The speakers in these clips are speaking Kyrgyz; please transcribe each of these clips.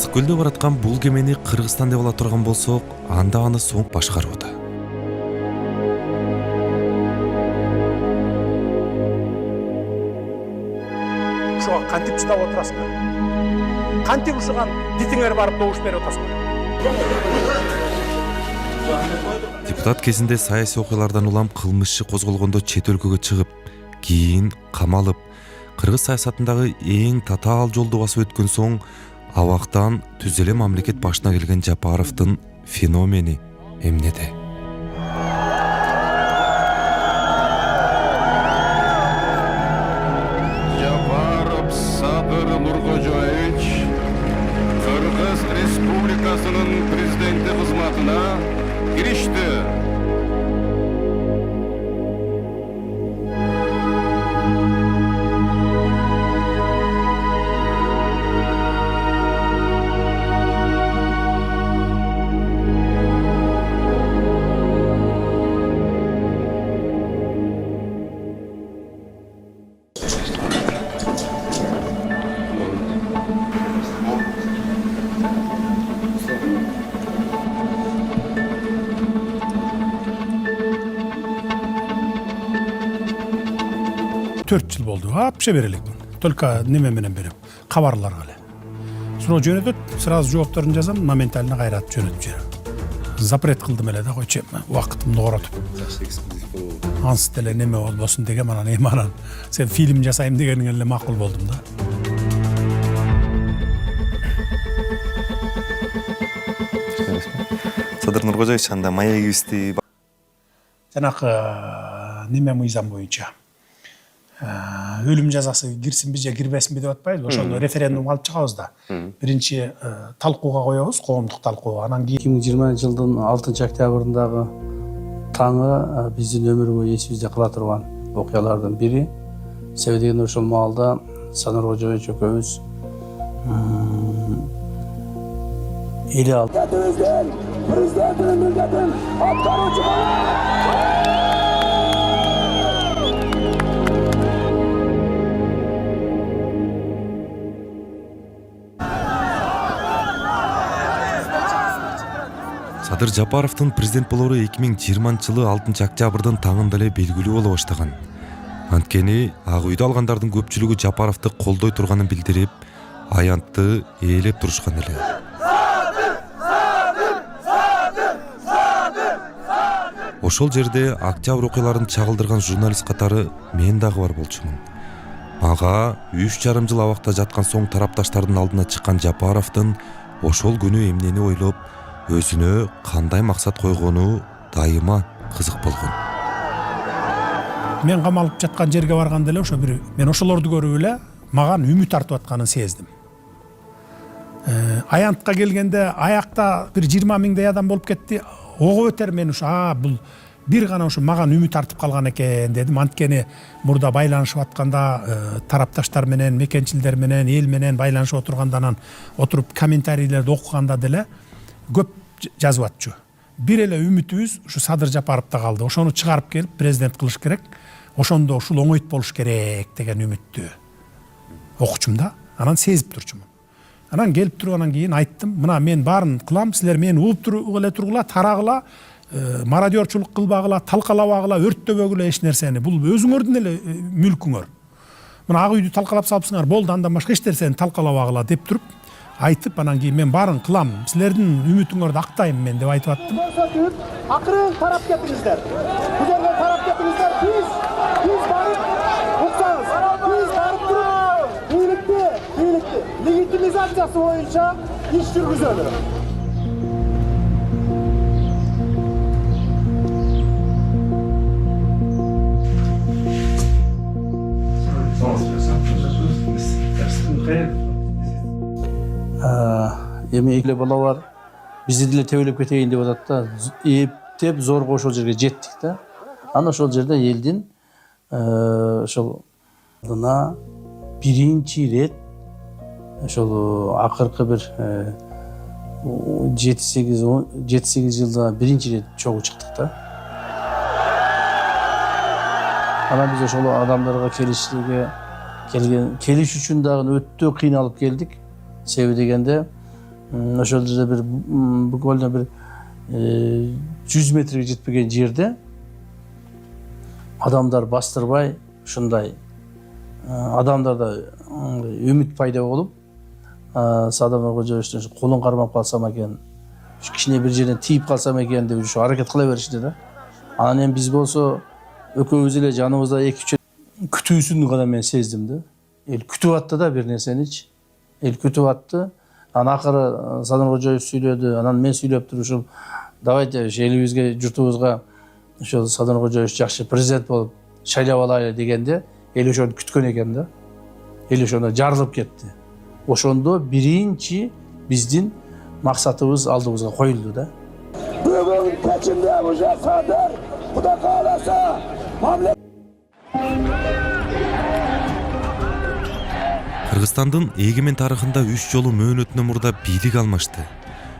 ысык көлдө бараткан бул кемени Кыргызстан деп ала турган болсок, анда аны соң башкарууда. Ушуга кантип чыдап отурасыңар? Кантип ушуган дитиңер барып добуш берип атасыңар? Депутат кезинде саясий окуялардан улам кылмышчы козголгондо чет өлкөгө чыгып, кийин камалып, кыргыз саясатындагы эң татаал жолду басып өткөн соң абактан түз эле мамлекет башына келген Жапаровдун феномени эмнеде? Жапаров Садыр Нуркожоевич Кыргыз Республикасынын президенти кызматына киришти. Төрт жыл болду. Вообще берелекмин. Только неме менен берем. Кабарларга эле. Суроо жөнөтөт, сразу жоопторун жазам, моментально кайратып жөнөтүп жиберем. Запрет кылдым эле да койчу, убакытымды коротуп. Ансы деле неме болбосун деген анан сен фильм жасайм дегениңе эле макул болдум да. Садыр Нуркожоевич, анда маегибизди Жанакы неме мыйзам боюнча өлүм жазасы кирсинби же кирбесинби деп атпайбызбы, ошону референдумга алып чыгабыз да. Биринчи талкууга коебуз, коомдук талкууга. Анан кийин 2020 жылдын 6 октябрындагы таңы биздин өмүр бою эсибизде кала турган окуялардын бири. Себеби дегенде ошол маалда Садыр Нуркожоевич экөөбүз эле алып президенттин милдетин аткаруучу Садыр Жапаровдун президент болору 2020 жылы 6 октябрдын таңында эле белгилүү боло баштаган. Анткени ак үйдө алгандардын көпчүлүгү Жапаровду колдой турганын билдирип, аянтты ээлеп турушкан эле. Ошол жерде октябрь окуяларын чагылдырган журналист катары мен дагы бар болчумун. Мага 3,5 жыл абакта жаткан соң тарапташтардын алдына чыккан Жапаровдун ошол күнү эмнени ойлоп, өзүнө кандай максат койгону дайыма кызык болгон. Мен камалып жаткан жерге барганда эле ошо бир мен ошолорду көрүп эле маган үмүт артып атканын сездим. Аянтка келгенде аякта бир 20 миңдей адам болуп кетти. Ого өтер мен ушу бул бир гана ушу маган үмүт артып калган экен дедим. Анткени мурда байланышып атканда тарапташтар менен, мекенчилдер менен, эл менен байланышып отурганда анан отуруп комментарийлерди окуганда деле көп жазып атчу. Бир эле үмүтүбүз ушу Садыр Жапаровдо калды. Ошону чыгарып келип президент кылыш керек. Ошондо ушул оңойт болуш керек деген үмүттү окучум да. Анан сезип турчумун. Анан келип тургандан кийин айттым, мына мен баарын кылам, силер мени ууп эле тургула, тарагыла, мародерчулук кылбагыла, талкалабагыла, өрттөбөгүлө эч нерсени. Бул өзүңөрдүн эле мүлкүңөр. Мына ак үйдү талкалап салыпсыңар, болду, андан башка эч нерсени талкалабагыла деп туруп айтып, анан кийин мен баарын кылам, силердин үмүтүңөрдү актайм мен деп айтып аттым. Акырын тарап кетиңиздер. Бул жерге тарап кетиңиздер. Биз барып уксаңыз. Биз барып туруп бийликти легитимизациясы боюнча иш жүргүзөлү. Эми эле бала бар. Бизди деле тебелеп кетейин деп атат да. Эптеп зорго ошол жерге жеттик да. Анан ошол жерде элдин ошол алдына биринчи ирет ошол акыркы бир 7-8 жылда биринчи ирет чогуу чыктык да. Анан биз ошол адамдарга келиш үчүн дагы өтө кыйналып келдик. Себеби дегенде ошол жерде бир буквально бир 100 метрге жетпеген жерде адамдар бастырбай ушундай адамдарда үмүт пайда болуп Садыр Нуркожоевичтин колун кармап калсам экен, кичине бир жерден тийип калсам экен деп ушу аракет кыла беришти да. Анан эми биз болсо экөөбүз эле жаныбызда 2-3 күтүүсүн гана мен сездим да. Эл күтүп атты да бир нерсеничи. Эл күтүп атты. Анан акыры Садыр Нуркожоевич сүйлөдү, анан мен сүйлөп туруп ушул давайте элибизге, журтубузга ошол Садыр Нуркожоевич жакшы президент болуп шайлап алайлы дегенде эл ошону күткөн экен да. Эл ошондо жарылып кетти. Ошондо биринчи биздин максатыбыз алдыбызга коюлду да. Бүгүн кечинде уже Садыр, Кудай кааласа, мамлекет Кыргызстандын эгемен тарыхында 3 жолу мөөнөтүнөн мурда бийлик алмашты.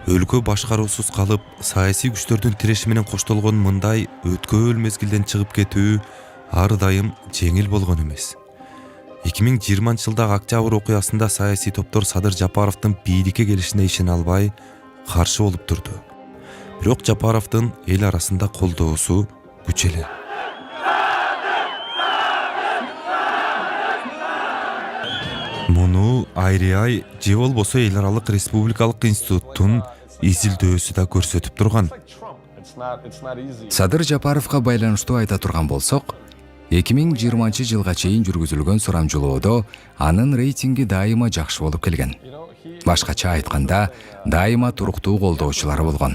Өлкө башкаруусуз калып, саясий күчтөрдүн тиреши менен коштолгон мындай өткөөл мезгилден чыгып кетүү ар дайым жеңил болгон эмес. 2020-жылдагы октябрь окуясында саясий топтор Садыр Жапаровдун бийликке келишине ишене албай каршы болуп турду. Бирок Жапаровдун эл арасында колдоосу күчөлө. Муну Айриай же болбосо эл аралык республикалык институттун изилдөөсү да көрсөтүп турган. Садыр Жапаровго байланыштуу айта турган болсок, 2020-жылга чейин жүргүзүлгөн сурамжылоодо анын рейтинги дайыма жакшы болуп келген. Башкача айтканда, дайыма туруктуу колдоочулары болгон.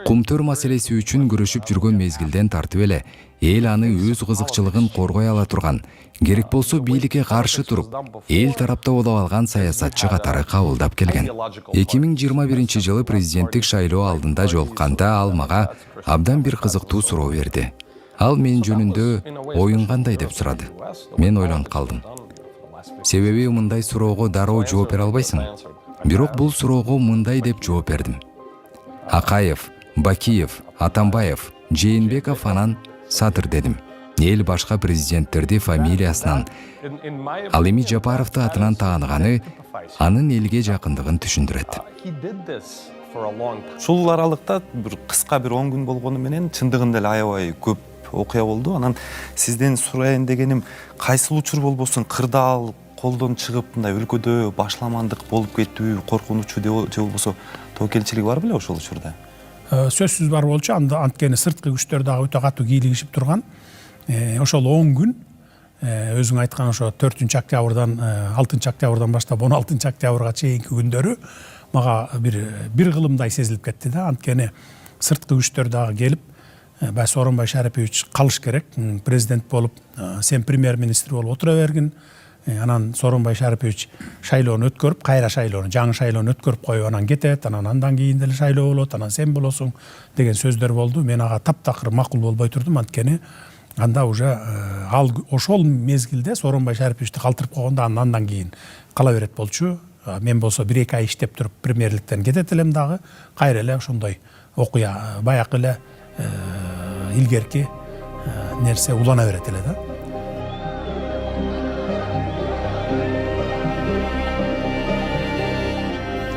Кумтөр маселеси үчүн күрөшүп жүргөн мезгилден тартып эле эл аны өз кызыкчылыгын коргой ала турган, керек болсо бийликке каршы туруп, эл тарапта боло алган саясатчы катары кабылдап келген. 2021-жылы президенттик шайлоо алдында жолукканда ал мага абдан бир кызыктуу суроо берди. Ал мен жөнүндө оюң кандай деп сурады. Мен ойлонуп калдым. Себеби мындай суроого дароо жооп бере албайсың. Бирок бул суроого мындай деп жооп бердим. Акаев, Бакиев, Атамбаев, Жээнбеков анан Садыр дедим. Эл башка президенттерди фамилиясынан, ал эми Жапаровду атынан тааныганы анын элге жакындыгын түшүндүрөт. Ушул аралыкта бир кыска бир 10 күн болгону менен чындыгында эле аябай көп окуя болду. Анан сизден сурайын дегеним, кайсыл учур болбосун кырдаал колдон чыгып мындай өлкөдө башламандык болуп кетүү, коркунучу же болбосо тобокелчилиги бар беле ошол учурда? Сөзсүз бар болчу, анткени сырткы күчтөр дагы өтө катуу кийлигишип турган. Ошол 10 күн өзүң айткан ошо 4-октябрдан 6-октябрдан баштап 16-октябрга чейинки күндөрү мага бир кылымдай сезилип кетти да. Анткени сырткы күчтөр дагы келип, баягы Сооронбай Шарипович калыш керек, президент болуп, сен премьер-министр болуп отура бергин. Анан Сооронбай Шарипович шайлоону өткөрүп, кайра шайлоону, жаңы шайлоону өткөрүп коюп анан кетет, андан кийин деле шайлоо болот, анан сен болосуң деген сөздөр болду. Мен ага таптакыр макул болбой турдум, анткени анда уже ал ошол мезгилде Сооронбай Шариповичти калтырып койгондо андан кийин кала берет болчу. Мен болсо 1-2 ай иштеп туруп премьерликтен кетет элем дагы, кайра эле ошондой окуя баягы эле илгерки нерсе улана берет эле да.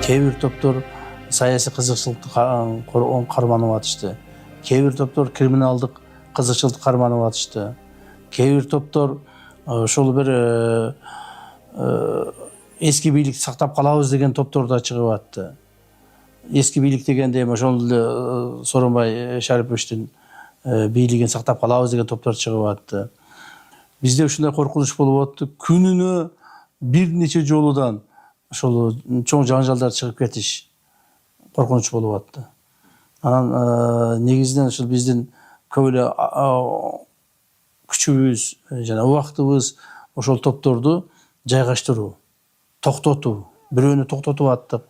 Кээ бир топтор саясий кызыкчылыкты карманып атышты. Кээ бир топтор криминалдык кызыкчылыкты карманып атышты. Кээ бир топтор ошол бир эски бийликти сактап калабыз деген топтор да чыгып атты. Эски бийлик дегенде ошол Сооронбай Шариповичтин бийлигин сактап калабыз деген топтор чыгып атты. Бизде ушундай коркунуч болуп атты. Күнүнө бир нече жолудан ошол чоң жаңжалдар чыгып кетиш коркунуч болуп атты. Анан негизинен ушул биздин көп эле күчүбүз жана убактыбыз ошол топторду жайгаштыруу, токтотуу. Бирөөнү токтотуп аттык,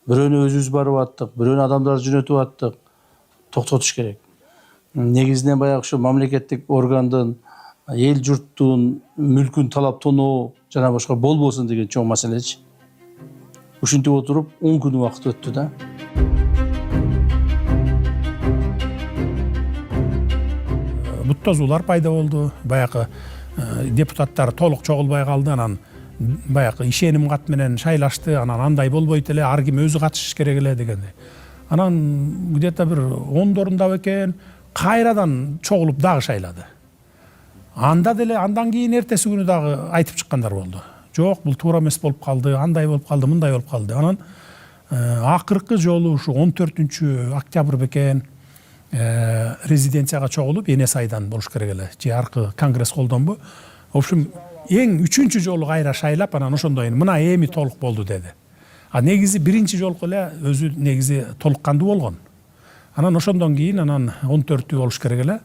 бирөөнү өзүбүз барып аттык, бирөөнү адамдарды жөнөтүп аттык. Токтотуш керек. Негизинен баягы ушу мамлекеттик органдын, эл журттун мүлкүн талап тоноо жана башка болбосун деген чоң маселечи. Ушинтип отуруп 10 күн убакыт өттү да. Бут тозуулар пайда болду. Баягы депутаттар толук чогулбай калды. Анан баягы ишеним кат менен шайлашты, анан андай болбойт эле, ар ким өзү катышыш керек эле дегендей. Анан где-то бир 10-дорунда экен, кайрадан чогулуп дагы шайлады. Анда деле андан кийин эртеси күнү дагы айтып чыккандар болду. Жок, бул туура эмес болуп калды, андай болуп калды, мындай болуп калды. Анан акыркы жолу ушу 14-октябрь бекен резиденцияга чогулуп, Энес айдан болуш керек эле. Же аркы конгресс колдонбу. В общем, эң 3-чү жолу кайра шайлап, анан ошондо мына эми толук болду деди. А негизи биринчи жолку эле өзү негизи толук кандуу болгон. Анан ошондон кийин анан 14-түү болуш керек эле.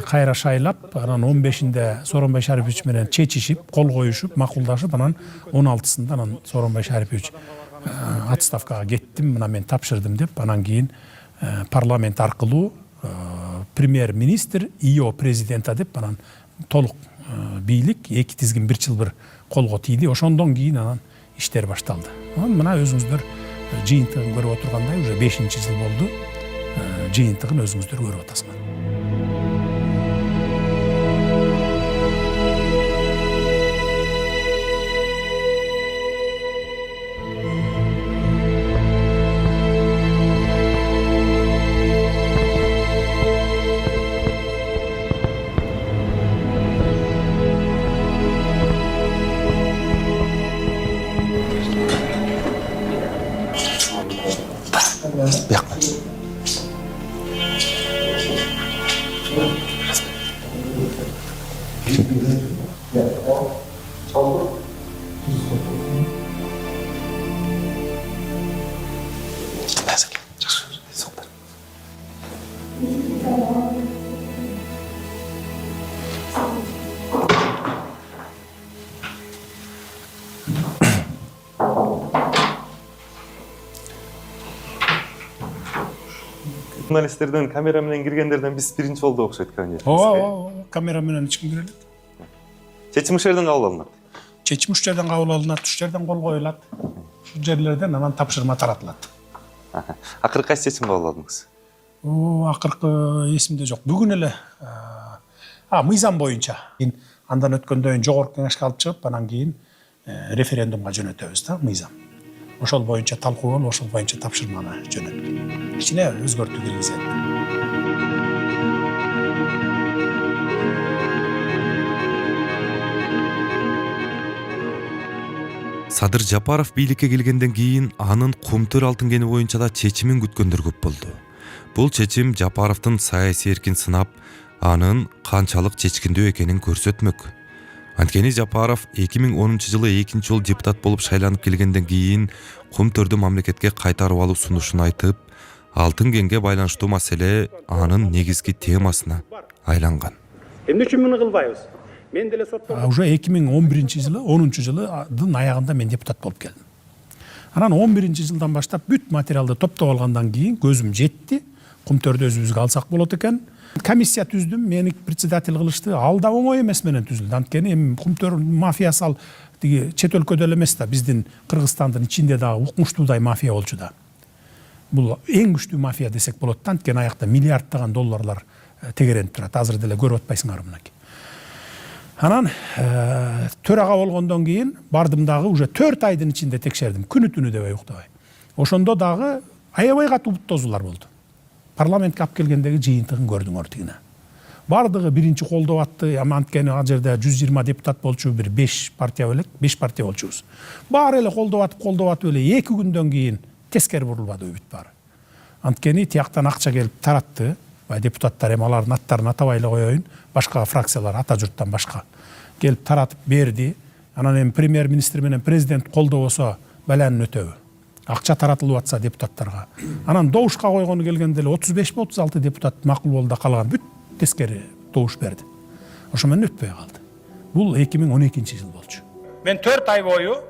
Кайра шайлап, анан 15-inde Сооронбай Шарипович менен чечишип, кол коюшуп, макулдашып, анан 16-сында анан Сооронбай Шарипович отставкага кеттим, мына мен тапшырдым деп, анан кийин парламент аркылуу премьер-министр, ИО президента деп, анан толук бийлик 2 тизгин 1 жыл бир колго тийди. Ошондон кийин анан иштер башталды. Мына өзүңүздөр жыйынтыгын көрүп отургандай, уже 5-жыл болду. Жыйынтыгын өзүңүздөр көрүп атасыңар. Журналисттерден камера менен киргендерден биз биринчи болду окшойт конечно. Камера менен эч ким кире элек. Чечим ушул жерден кабыл алынат. Чечим ушул жерден кабыл алынат, ушул жерден кол коюлат. Ушул жерлерден анан тапшырма таратылат. Акыркы кайсы чечим кабыл алдыңыз? Акыркы эсимде жок. Бүгүн эле мыйзам боюнча. Андан өткөндөн кийин жогорку кеңешке алып чыгып, анан кийин референдумга жөнөтөбүз да, мыйзам. Ошол боюнча талкуу болуп, ошол боюнча тапшырманы жөнөттүк. Ичине өзгөртүү киргизет. Садыр Жапаров бийликке келгенден кийин анын Кумтөр алтын кени боюнча да чечимин күткөндөр көп болду. Бул чечим Жапаровдун саясий эркин сынап, анын канчалык чечкиндүү экенин көрсөтмөк. Анткени Жапаров 2010-жылы 2-жол депутат болуп шайланып келгенден кийин Кумтөрдү мамлекетке кайтарып алуу сунушун айтып, алтын кенге байланыштуу маселе анын негизги темасына айланган. Эмне үчүн муну кылбайбыз? Мен деле соттон уже 2011-жылы, 10-жылдын аягында мен депутат болуп келдим. Анан 11-жылдан баштап бүт материалды топтоп алгандан кийин көзүм жетти. Кумтөрдү өзүбүзгө алсак болот экен. Комиссия түздүм, мени председатель кылышты. Ал да оңой эмес менен түзүлдү. Анткени эми Кумтөр мафиясы ал тиги чет өлкөдө эле эмес да, биздин Кыргызстандын ичинде дагы укмуштуудай мафия болчу да. Бул эң күчтүү мафия десек болот да, анткени аякта миллиарддаган долларлар тегеренип турат. Азыр деле көрүп атпайсыңарбы мынакей. Анан төрага болгондон кийин бардым дагы уже 4 айдын ичинде текшердим, күнү-түнү дебей уктабай. Ошондо дагы аябай катуу тозулар болду. Парламентке алып келгендеги жыйынтыгын көрдүңөр тигине. Бардыгы биринчи колдоп атты, анткени ал жерде 120 депутат болчу, бир 5 партия белек, 5 партия болчубуз. Баары эле колдоп атып эле 2 күндөн кийин тескери бурулбады бүт баары. Анткени тияктан акча келип таратты. Депутаттар эми алардын аттарын атабай эле коеюн, башка фракциялар ата журттан башка келип таратып берди. Анан эми премьер-министр менен президент колдобосо баланын өтөбү. Акча таратылып атса депутаттарга. Анан добушка койгону келгенде эле 35-36 депутат макул болду да калган бүт тескери добуш берди. Ошо менен өтпөй калды. Бул 2012-жыл болчу. Мен 4 ай бою